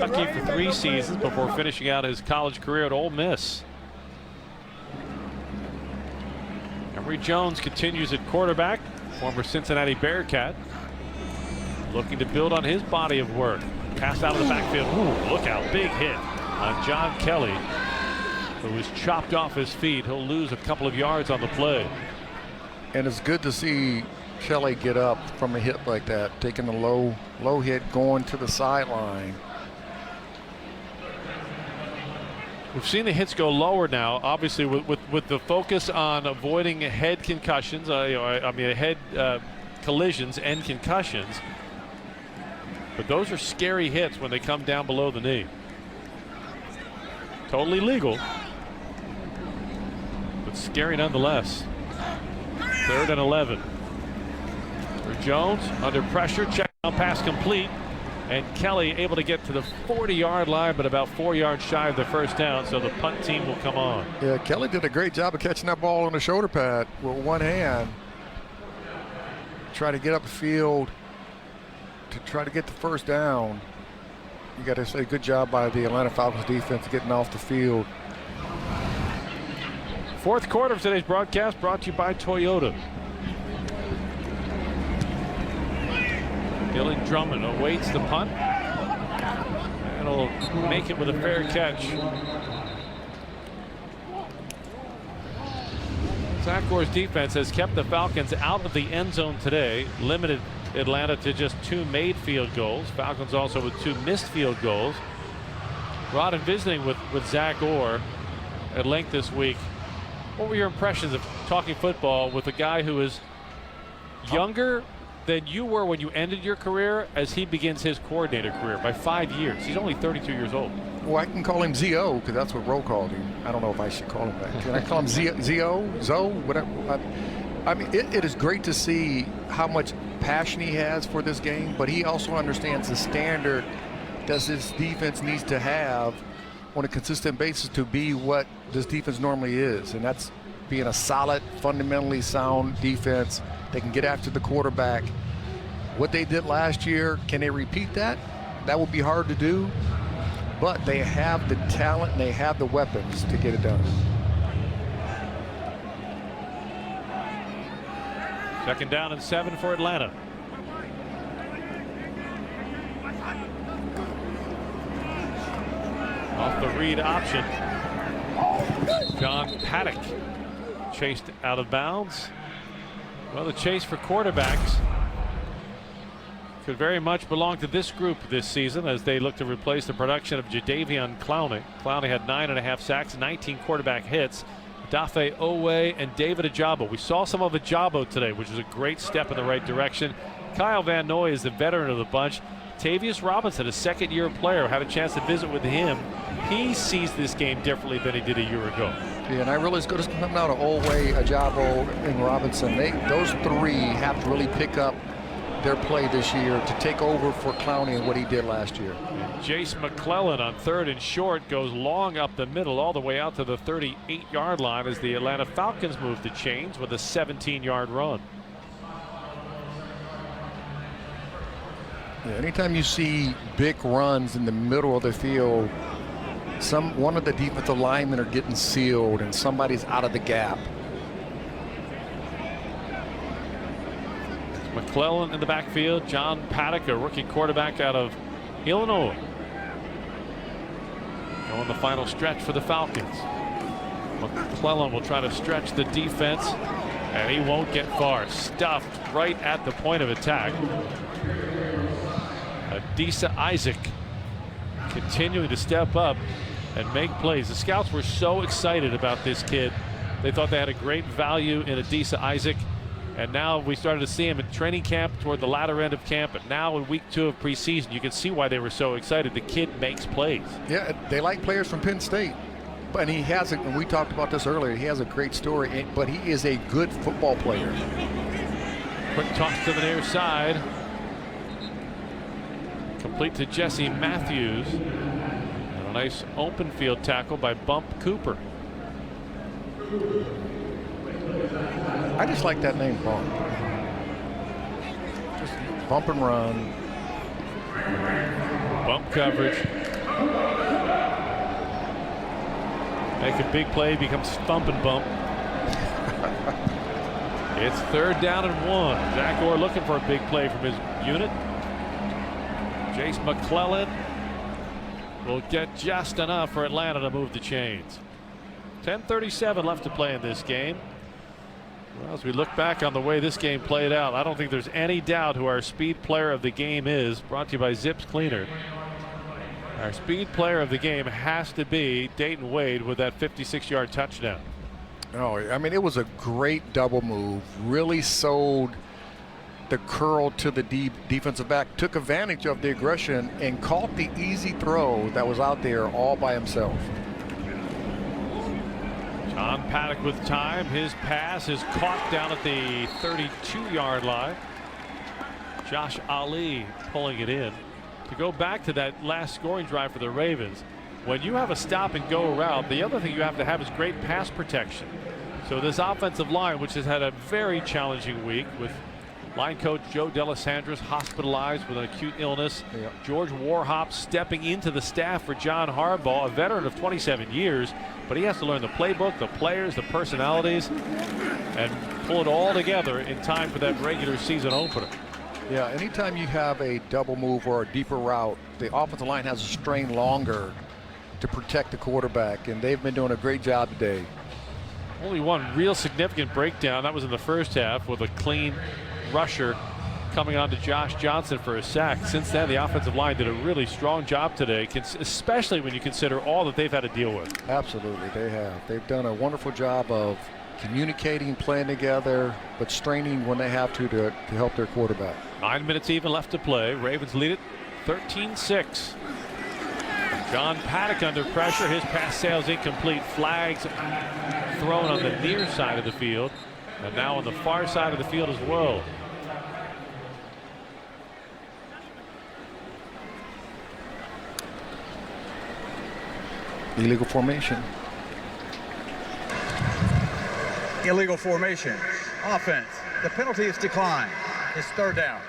Kentucky for 3 seasons before finishing out his college career at Ole Miss. Emory Jones continues at quarterback, former Cincinnati Bearcat, looking to build on his body of work. Pass out of the backfield. Ooh, look out, big hit on John Kelly, who was chopped off his feet. He'll lose a couple of yards on the play. And it's good to see Kelly get up from a hit like that, taking a low hit, going to the sideline. We've seen the hits go lower now, obviously with the focus on avoiding head concussions, head collisions and concussions. But those are scary hits when they come down below the knee. Totally legal, but scary nonetheless. 3rd and 11. For Jones, under pressure, check down pass complete. And Kelly able to get to the 40-yard line, but about 4 yards shy of the first down, so the punt team will come on. Yeah, Kelly did a great job of catching that ball on the shoulder pad with one hand. Try to get up the field to try to get the first down. You got to say good job by the Atlanta Falcons defense getting off the field. 4th quarter of today's broadcast brought to you by Toyota. Dylan Drummond awaits the punt, and he'll make it with a fair catch. Zach Gore's defense has kept the Falcons out of the end zone today, limited Atlanta to just 2 made field goals. Falcons also with 2 missed field goals. Rod, in visiting with Zach Gore at length this week, what were your impressions of talking football with a guy who is younger than you were when you ended your career as he begins his coordinator career by 5 years? He's only 32 years old. Well, I can call him Z.O. because that's what Roe called him. I don't know if I should call him that. Can I call him Z.O.? Zo? Whatever. I mean, it is great to see how much passion he has for this game, but he also understands the standard that this defense needs to have on a consistent basis to be what this defense normally is, and that's being a solid, fundamentally sound defense. They can get after the quarterback. What they did last year, can they repeat that? That would be hard to do, but they have the talent and they have the weapons to get it done. 2nd down and 7 for Atlanta. Off the read option, John Paddock chased out of bounds. Well, the chase for quarterbacks could very much belong to this group this season as they look to replace the production of Jadeveon Clowney. Clowney had 9.5 sacks, 19 quarterback hits. Dafe Owe and David Ajabo. We saw some of Ajabo today, which was a great step in the right direction. Kyle Van Noy is the veteran of the bunch. Tavius Robinson, a 2nd-year player, had a chance to visit with him. He sees this game differently than he did a year ago. Yeah, and I really, it's good to come out of Owe, Ajabo, and Robinson. Those 3 have to really pick up their play this year to take over for Clowney and what he did last year. Jace McClellan on 3rd and short goes long up the middle all the way out to the 38-yard line as the Atlanta Falcons move to chains with a 17-yard run. Yeah, anytime you see big runs in the middle of the field, one of the defensive linemen are getting sealed and somebody's out of the gap. McClellan in the backfield. John Paddock, a rookie quarterback out of Illinois, going the final stretch for the Falcons. McClellan will try to stretch the defense, and he won't get far. Stuffed right at the point of attack. Adisa Isaac continuing to step up and make plays. The scouts were so excited about this kid. They thought they had a great value in Adisa Isaac. And now we started to see him in training camp toward the latter end of camp. And now in week 2 of preseason, you can see why they were so excited. The kid makes plays. Yeah, they like players from Penn State. But he has, and we talked about this earlier, he has a great story, but he is a good football player. Quick toss to the near side. Complete to Jesse Matthews. And a nice open field tackle by Bump Cooper. I just like that name, Bump. Just bump and run. Bump coverage. Make a big play, becomes thump and bump. It's 3rd down and 1. Zach Orr looking for a big play from his unit. Jace McClellan will get just enough for Atlanta to move the chains. 10:37 left to play in this game. Well, as we look back on the way this game played out, I don't think there's any doubt who our speed player of the game is. Brought to you by Zips Cleaner. Our speed player of the game has to be Dayton Wade with that 56-yard touchdown. Oh, I mean, it was a great double move. Really sold the curl to the defensive back, took advantage of the aggression, and caught the easy throw that was out there all by himself. John Paddock with time. His pass is caught down at the 32-yard line. Josh Ali pulling it in. To go back to that last scoring drive for the Ravens, when you have a stop and go route, the other thing you have to have is great pass protection. So this offensive line, which has had a very challenging week with line coach Joe Delisandris hospitalized with an acute illness. Yep. George Warhop stepping into the staff for John Harbaugh, a veteran of 27 years, but he has to learn the playbook, the players, the personalities, and pull it all together in time for that regular season opener. Yeah, anytime you have a double move or a deeper route, the offensive line has to strain longer to protect the quarterback, and they've been doing a great job today. Only one real significant breakdown. That was in the first half with a clean rusher coming on to Josh Johnson for a sack. Since then, the offensive line did a really strong job today, especially when you consider all that they've had to deal with. Absolutely, they have. They've done a wonderful job of communicating, playing together, but straining when they have to help their quarterback. 9 minutes even left to play. Ravens lead it 13-6. John Paddock under pressure. His pass sails incomplete. Flags thrown on the near side of the field, and now on the far side of the field as well. Illegal formation. Illegal formation. Offense. The penalty is declined. It's 3rd down.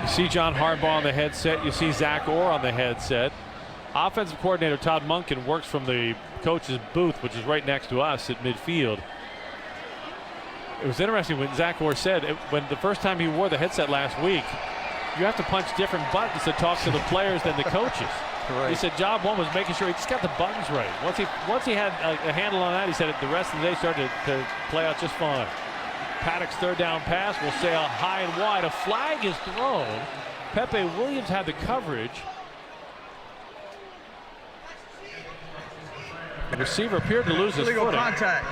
You see John Harbaugh on the headset. You see Zach Orr on the headset. Offensive coordinator Todd Monken works from the coach's booth, which is right next to us at midfield. It was interesting when Zach Orr said when the first time he wore the headset last week, you have to punch different buttons to talk to the players than the coaches. Right. He said job one was making sure he just got the buttons right. Once he had a handle on that, he said the rest of the day started to play out just fine. Paddock's 3rd down pass will sail high and wide. A flag is thrown. Pepe Williams had the coverage. The receiver appeared to lose his Illegal footing. contact.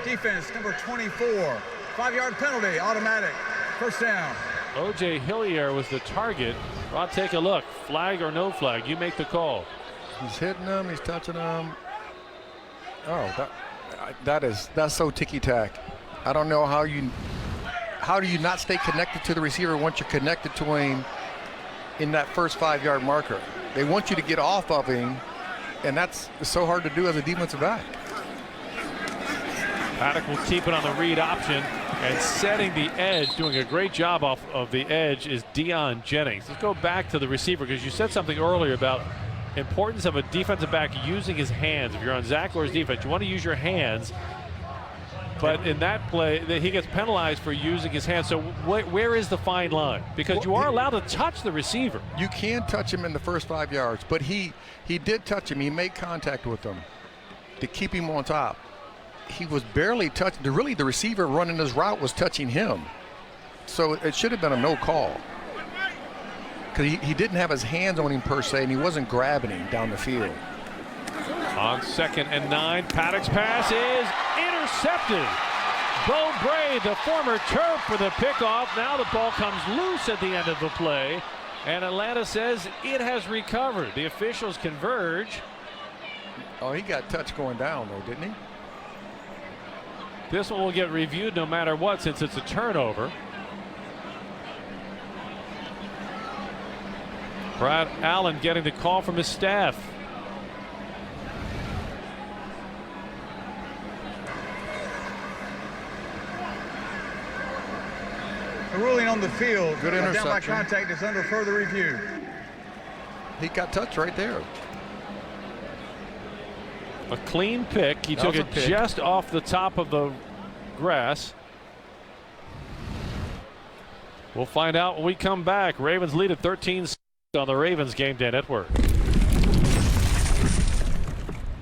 Defense number 24. 5-yard penalty. Automatic. 1st down. O.J. Hillier was the target. I'll take a look. Flag or no flag, you make the call. He's hitting them. He's touching them. Oh, that's so ticky-tack. I don't know how do you not stay connected to the receiver once you're connected to him in that first 5-yard marker. They want you to get off of him, and that's so hard to do as a defensive back. Paddock will keep it on the read option, and setting the edge, doing a great job off of the edge, is Deion Jennings. Let's go back to the receiver, because you said something earlier about importance of a defensive back using his hands. If you're on Zach Orr's defense, you want to use your hands. But in that play, he gets penalized for using his hands. So where is the fine line? Because you are allowed to touch the receiver. You can touch him in the first 5 yards, but he did touch him. He made contact with him to keep him on top. He was barely touched. Really, the receiver running his route was touching him. So it should have been a no call. Because he didn't have his hands on him per se, and he wasn't grabbing him down the field. On 2nd and 9, Paddock's pass is intercepted. Bo Bray, the former Terp, for the pickoff. Now the ball comes loose at the end of the play, and Atlanta says it has recovered. The officials converge. Oh, he got touched going down, though, didn't he? This one will get reviewed no matter what, since it's a turnover. Brad Allen getting the call from his staff. The ruling on the field. Good Down by interception. contact is under further review. He got touched right there. A clean pick. He That took was a it pick. just off the top of the grass. We'll find out when we come back. Ravens lead at 13 on the Ravens Game Day Network.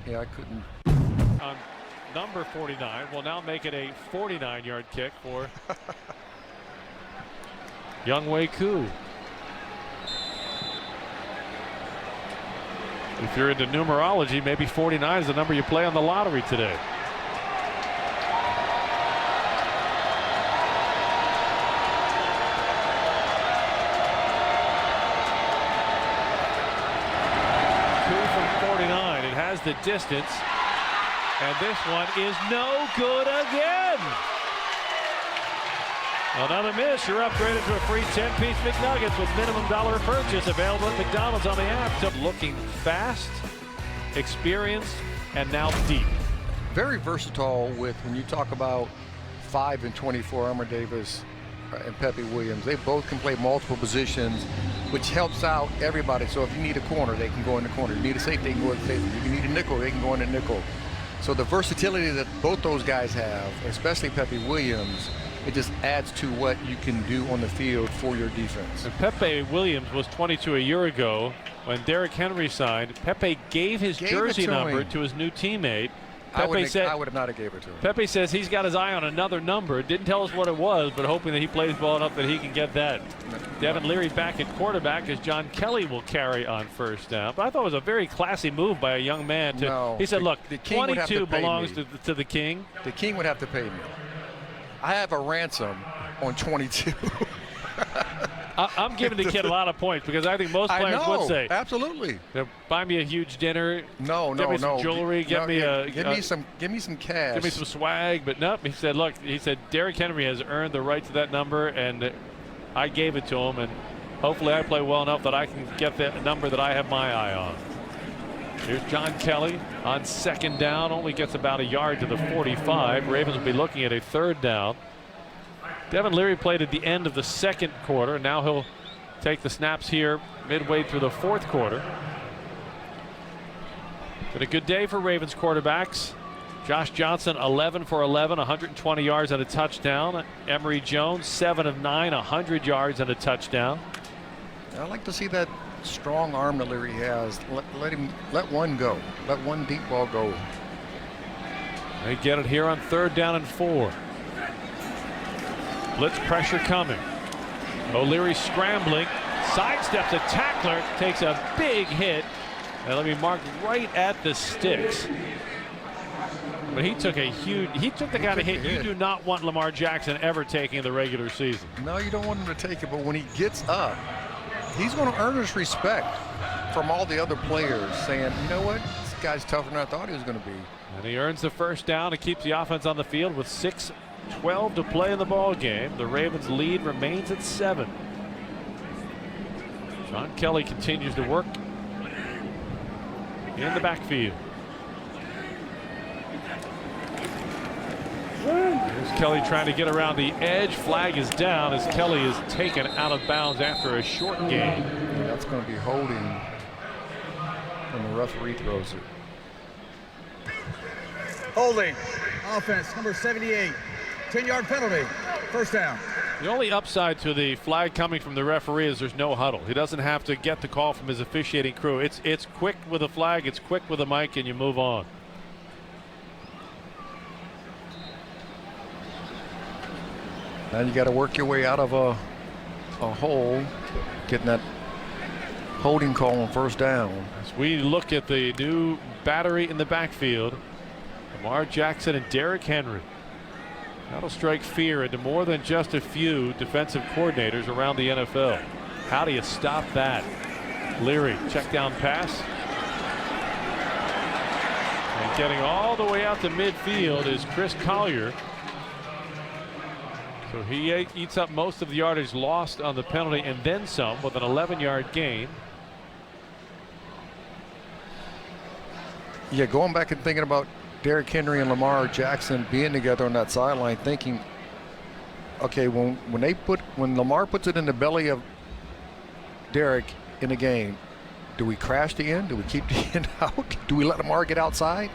Yeah, I couldn't. On number 49 will now make it a 49-yard kick for Younghoe Koo. If you're into numerology, maybe 49 is the number you play on the lottery today. Koo from 49. It has the distance. And this one is no good again. Another miss. You're upgraded to a free 10-piece McNuggets with minimum dollar purchase. Available at McDonald's on the app. Looking fast, experienced, and now deep. Very versatile with when you talk about 5 and 24, Armour Davis and Pepe Williams. They both can play multiple positions, which helps out everybody. So if you need a corner, they can go in the corner. If you need a safety, they can go in the safety. If you need a nickel, they can go in the nickel. So the versatility that both those guys have, especially Pepe Williams, it just adds to what you can do on the field for your defense. And Pepe Williams was 22 a year ago when Derrick Henry signed. Pepe gave his jersey number to his new teammate. I would said, have not have gave it to him. Pepe says he's got his eye on another number. Didn't tell us what it was, but hoping that he plays ball enough that he can get that. Devin Leary back at quarterback as John Kelly will carry on first down. But I thought it was a very classy move by a young man. He said, look, the King would have 22 to pay belongs me. to the King. The King would have to pay me. I have a ransom on 22. I'm giving the kid a lot of points because I think most players would say, absolutely. buy me a huge dinner. No, Get me some jewelry. Give me some cash. Give me some swag. But nope. He said, look, Derrick Henry has earned the right to that number, and I gave it to him, and hopefully I play well enough that I can get that number that I have my eye on. Here's John Kelly on second down. Only gets about a yard to the 45. Ravens will be looking at a third down. Devin Leary played at the end of the second quarter. Now he'll take the snaps here midway through the fourth quarter. Been a good day for Ravens quarterbacks. Josh Johnson 11 for 11, 120 yards and a touchdown. Emory Jones 7 of 9, 100 yards and a touchdown. I like to see that strong arm that Leary has. Let one go. Let one deep ball go. They get it here on third down and 4. Blitz pressure coming. O'Leary scrambling, sidesteps a tackler, takes a big hit, and let me mark right at the sticks. But he took the kind of hit you do not want Lamar Jackson ever taking in the regular season. No, you don't want him to take it, but when he gets up, he's going to earn his respect from all the other players, saying, you know what, this guy's tougher than I thought he was going to be. And he earns the first down and keeps the offense on the field with 6:12 to play in the ball game. The Ravens lead remains at 7. John Kelly continues to work in the backfield. Here's Kelly trying to get around the edge. Flag is down as Kelly is taken out of bounds after a short gain. That's going to be holding when the referee throws it. Holding. Offense, number 78. 10-yard penalty. First down. The only upside to the flag coming from the referee is there's no huddle. He doesn't have to get the call from his officiating crew. It's quick with a flag, it's quick with a mic, and you move on. Now you got to work your way out of a hole, getting that holding call on first down. As we look at the new battery in the backfield, Lamar Jackson and Derrick Henry. That'll strike fear into more than just a few defensive coordinators around the NFL. How do you stop that? Leary, check down pass. And getting all the way out to midfield is Chris Collier. So he eats up most of the yardage lost on the penalty and then some with an 11-yard gain. Yeah, going back and thinking about Derrick Henry and Lamar Jackson being together on that sideline, thinking okay, when Lamar puts it in the belly of Derek in the game, do we crash the end? Do we keep the end out? Do we let Lamar get outside?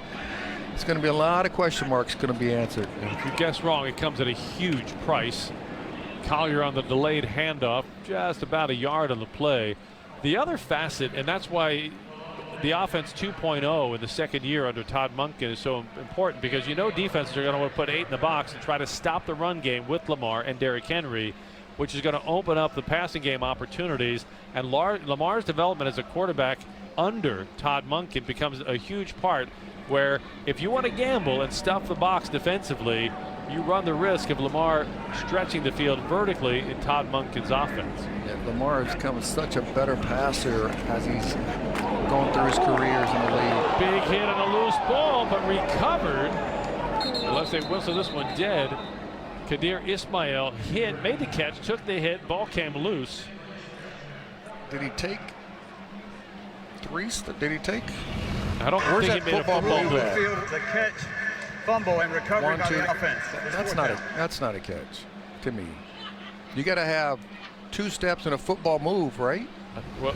It's going to be a lot of question marks going to be answered. And if you guess wrong, it comes at a huge price. Collier on the delayed handoff, just about a yard on the play. The other facet, and that's why the offense 2.0 in the second year under Todd Monken is so important, because defenses are going to want to put 8 in the box and try to stop the run game with Lamar and Derrick Henry, which is going to open up the passing game opportunities. And Lamar's development as a quarterback under Todd Monken becomes a huge part, where if you want to gamble and stuff the box defensively, you run the risk of Lamar stretching the field vertically in Todd Monken's offense. Yeah, Lamar has become such a better passer as he's gone through his careers in the league. Big hit on a loose ball, but recovered. Unless they whistle this one dead. Kadir Ismail hit, made the catch, took the hit, ball came loose. Did he take 3? Did he take? I don't Where's think that he made a football football move move. at? Field, the catch, fumble, and recovery 1, by 2. the offense. That's not a catch to me. You got to have 2 steps in a football move, right?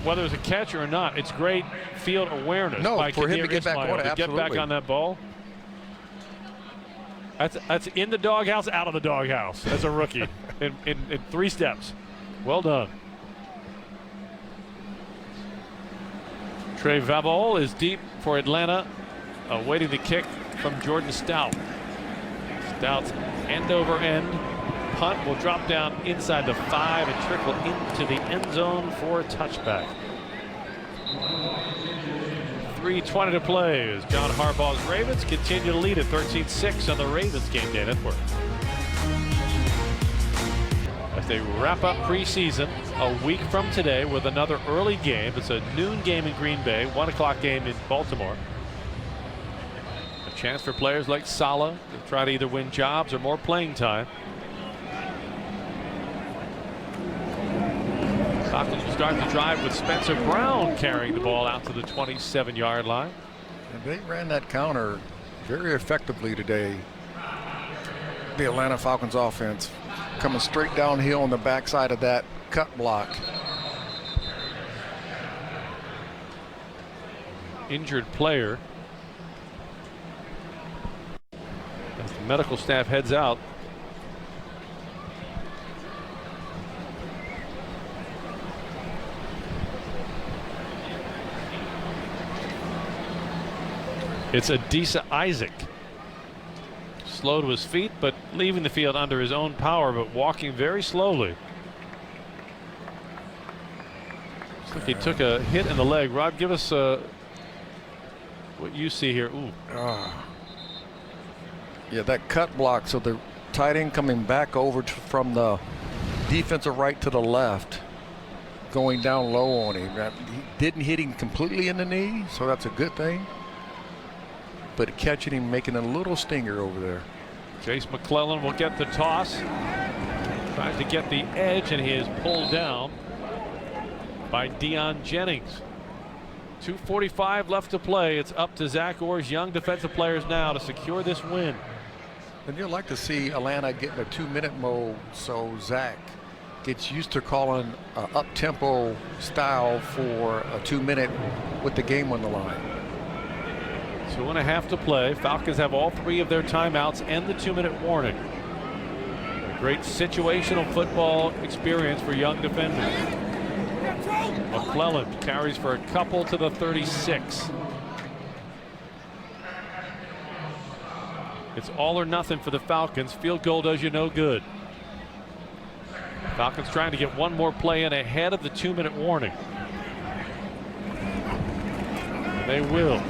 Whether it's a catch or not, it's great field awareness. No, by for him Kadir to get back Ismail on it, to get back absolutely. on that ball. That's in the doghouse, out of the doghouse as a rookie in 3 steps. Well done. Trey Vavol is deep for Atlanta, awaiting the kick from Jordan Stout. Stout's end over end punt will drop down inside the 5 and trickle into the end zone for a touchback. 3:20 to play as John Harbaugh's Ravens continue to lead at 13-6 on the Ravens Game Day Network. As they wrap up preseason a week from today with another early game. It's a noon game in Green Bay, 1 o'clock game in Baltimore. A chance for players like Saleh to try to either win jobs or more playing time. Falcons will start the drive with Spencer Brown carrying the ball out to the 27-yard line. And they ran that counter very effectively today. The Atlanta Falcons offense coming straight downhill on the backside of that cut block. Injured player. As the medical staff heads out. It's Adisa Isaac. Slow to his feet, but leaving the field under his own power, but walking very slowly. Looks like he took a hit in the leg. Rob, give us what you see here. Ooh. Yeah, that cut block. So the tight end coming back over from the defensive right to the left, going down low on him. He didn't hit him completely in the knee, so that's a good thing. But catching him, making a little stinger over there. Chase McClellan will get the toss. Tries to get the edge, and he is pulled down by Deion Jennings. 2:45 left to play. It's up to Zach Orr's young defensive players now to secure this win. And you'd like to see Atlanta get in a 2-minute mode so Zach gets used to calling up-tempo style for a 2-minute with the game on the line. 2.5 to play. Falcons have all 3 of their timeouts and the 2-minute warning. A great situational football experience for young defenders. McClellan carries for a couple to the 36. It's all or nothing for the Falcons. Field goal does you no good. Falcons trying to get one more play in ahead of the 2-minute warning. And they will.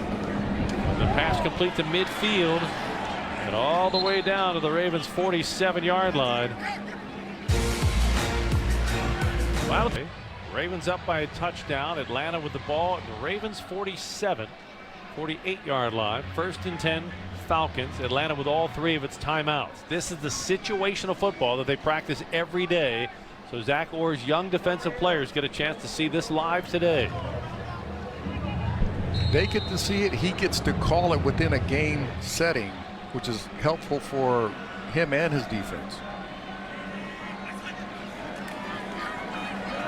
The pass complete to midfield and all the way down to the Ravens 47-yard line. Wow. Ravens up by a touchdown. Atlanta with the ball at the Ravens 48-yard line. 1st and 10 Falcons. Atlanta with all 3 of its timeouts. This is the situational football that they practice every day. So Zach Orr's young defensive players get a chance to see this live today. They get to see it. He gets to call it within a game setting, which is helpful for him and his defense.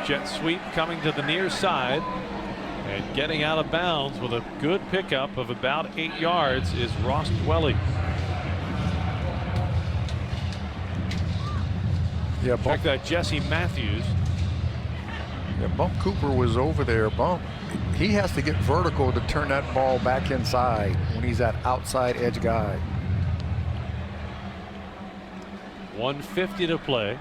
Jet sweep coming to the near side. And getting out of bounds with a good pickup of about 8 yards is Ross Dwelly. Yeah, check that, Jesse Matthews. Yeah, Bump Cooper was over there. Bump, he has to get vertical to turn that ball back inside when he's that outside edge guy. 1:50 to play.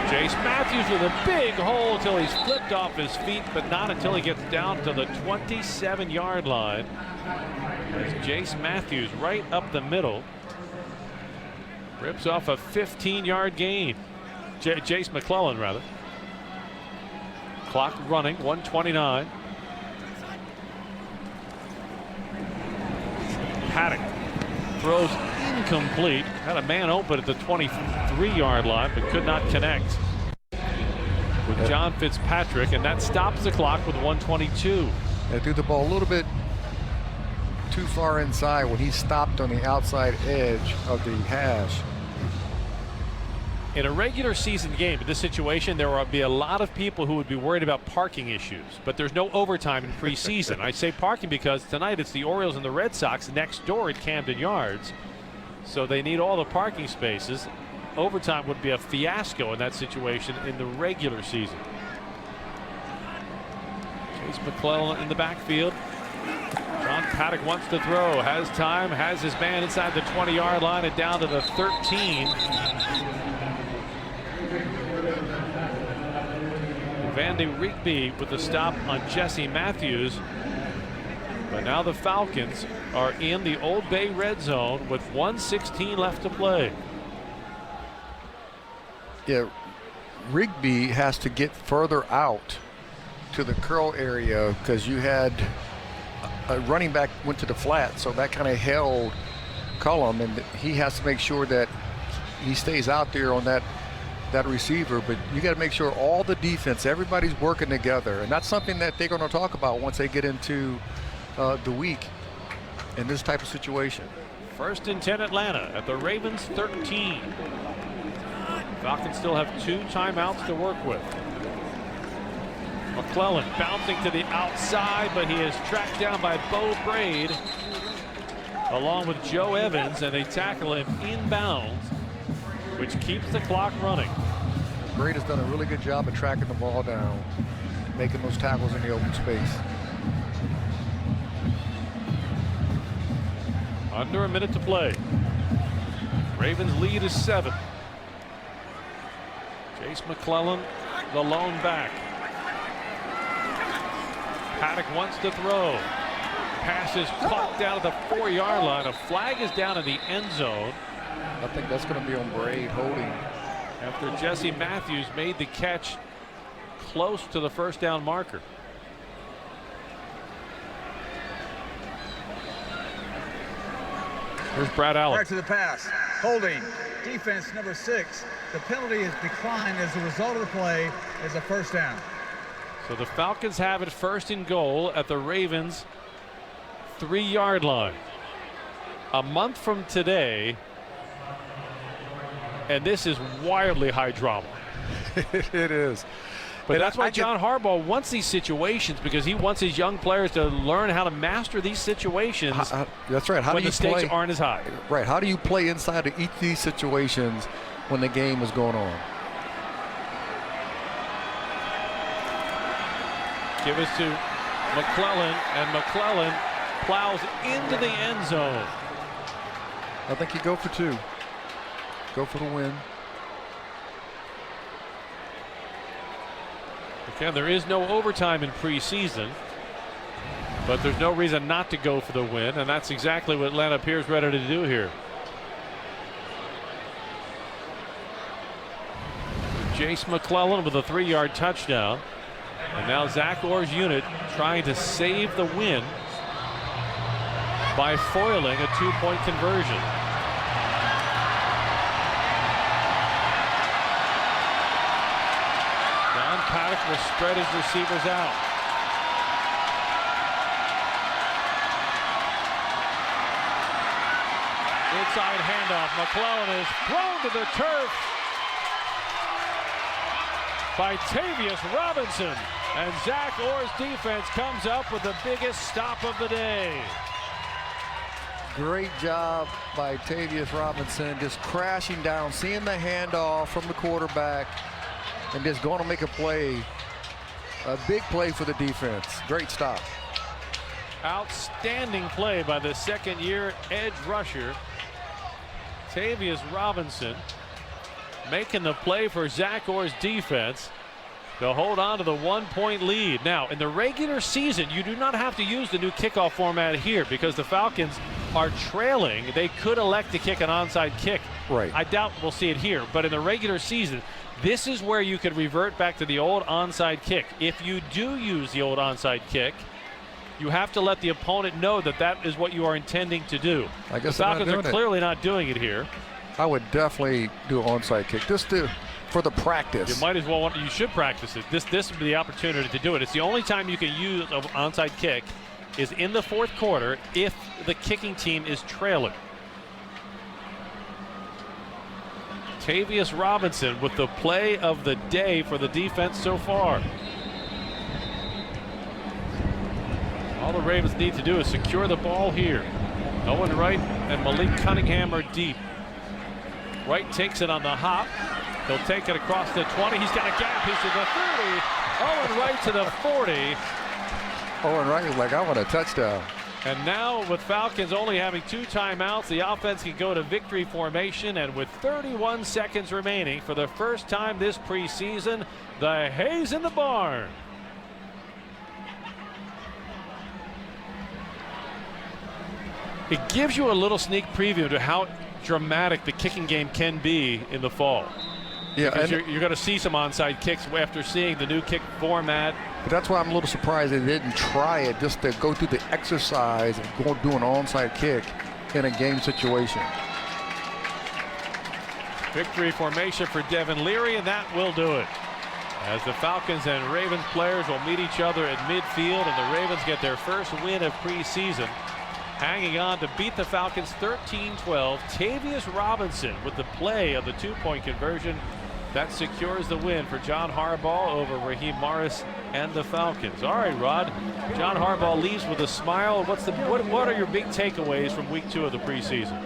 Jace Matthews with a big hole until he's flipped off his feet, but not until he gets down to the 27-yard line. There's Jace Matthews right up the middle. Rips off a 15-yard gain. Jace McClellan, rather. Clock running, 1:29. Paddock throws incomplete. Had a man open at the 23-yard line, but could not connect with John Fitzpatrick, and that stops the clock with 1:22. They threw the ball a little bit too far inside when he stopped on the outside edge of the hash. In a regular season game, in this situation, there will be a lot of people who would be worried about parking issues, but there's no overtime in preseason. I say parking because tonight it's the Orioles and the Red Sox next door at Camden Yards, so they need all the parking spaces. Overtime would be a fiasco in that situation in the regular season. Chase McClellan in the backfield. John Paddock wants to throw, has time, has his man inside the 20-yard line and down to the 13. Vandy Rigby with the stop on Jesse Matthews. But now the Falcons are in the Old Bay red zone with 1:16 left to play. Yeah, Rigby has to get further out to the curl area because you had a running back went to the flat, so that kind of held Cullum, and he has to make sure that he stays out there on that receiver. But you got to make sure all the defense, everybody's working together, and that's something that they're going to talk about once they get into the week in this type of situation. 1st and 10 Atlanta at the Ravens 13. Falcons still have 2 timeouts to work with. McClellan bouncing to the outside, but he is tracked down by Bo Braid along with Joe Evans, and they tackle him inbounds, which keeps the clock running. Braid has done a really good job of tracking the ball down, making those tackles in the open space. Under a minute to play. Ravens lead is 7. Jace McClellan, the lone back. Paddock wants to throw. Pass is caught down at the 4-yard line. A flag is down in the end zone. I think that's going to be on Braid holding. After Jesse Matthews made the catch close to the first down marker. Here's Brad Allen. Back to the pass. Holding. Defense number 6. The penalty is declined as a result of the play as a first down. So the Falcons have it 1st and goal at the Ravens 3-yard line. A month from today, and this is wildly high drama. It is. But that's why John Harbaugh wants these situations, because he wants his young players to learn how to master these situations. That's right. How when do you the stakes play, aren't as high. Right. How do you play inside of each of these situations when the game is going on? Give us to McClellan, and McClellan plows into the end zone. I think you go for 2. Go for the win. Again, there is no overtime in preseason, but there's no reason not to go for the win, and that's exactly what Atlanta appears ready to do here. Jace McClellan with a 3-yard touchdown. And now Zach Orr's unit trying to save the win by foiling a 2-point conversion. John Paddock will spread his receivers out. Inside handoff. McClellan is thrown to the turf by Tavius Robinson. And Zach Orr's defense comes up with the biggest stop of the day. Great job by Tavius Robinson, just crashing down, seeing the handoff from the quarterback, and just going to make a play, a big play for the defense. Great stop. Outstanding play by the second-year edge rusher, Tavius Robinson, making the play for Zach Orr's defense to hold on to the 1-point lead. Now, in the regular season, you do not have to use the new kickoff format here because the Falcons are trailing. They could elect to kick an onside kick. Right. I doubt we'll see it here, but in the regular season, this is where you could revert back to the old onside kick. If you do use the old onside kick, you have to let the opponent know that that is what you are intending to do. I guess the Falcons are clearly not doing it here. I would definitely do an onside kick just for the practice. You might as well you should practice it. This would be the opportunity to do it. It's the only time you can use an onside kick is in the fourth quarter if the kicking team is trailing. Tavius Robinson with the play of the day for the defense so far. All the Ravens need to do is secure the ball here. Owen Wright and Malik Cunningham are deep. Wright takes it on the hop. He'll take it across the 20. He's got a gap. He's to the 30. Owen Wright to the 40. Owen Wright is like, I want a touchdown. And now with Falcons only having 2 timeouts, the offense can go to victory formation. And with 31 seconds remaining, for the first time this preseason, the hay's in the barn. It gives you a little sneak preview to how dramatic the kicking game can be in the fall. Yeah, because you're going to see some onside kicks after seeing the new kick format. But that's why I'm a little surprised they didn't try it, just to go through the exercise of do an onside kick in a game situation. Victory formation for Devin Leary, and that will do it. As the Falcons and Ravens players will meet each other at midfield, and the Ravens get their first win of preseason. Hanging on to beat the Falcons 13-12. Tavius Robinson with the play of the 2-point conversion. That secures the win for John Harbaugh over Raheem Morris and the Falcons. All right, Rod. John Harbaugh leaves with a smile. What are your big takeaways from week 2 of the preseason?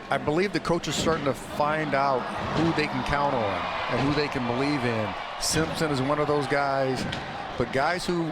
I believe the coach is starting to find out who they can count on and who they can believe in. Simpson is one of those guys, but guys who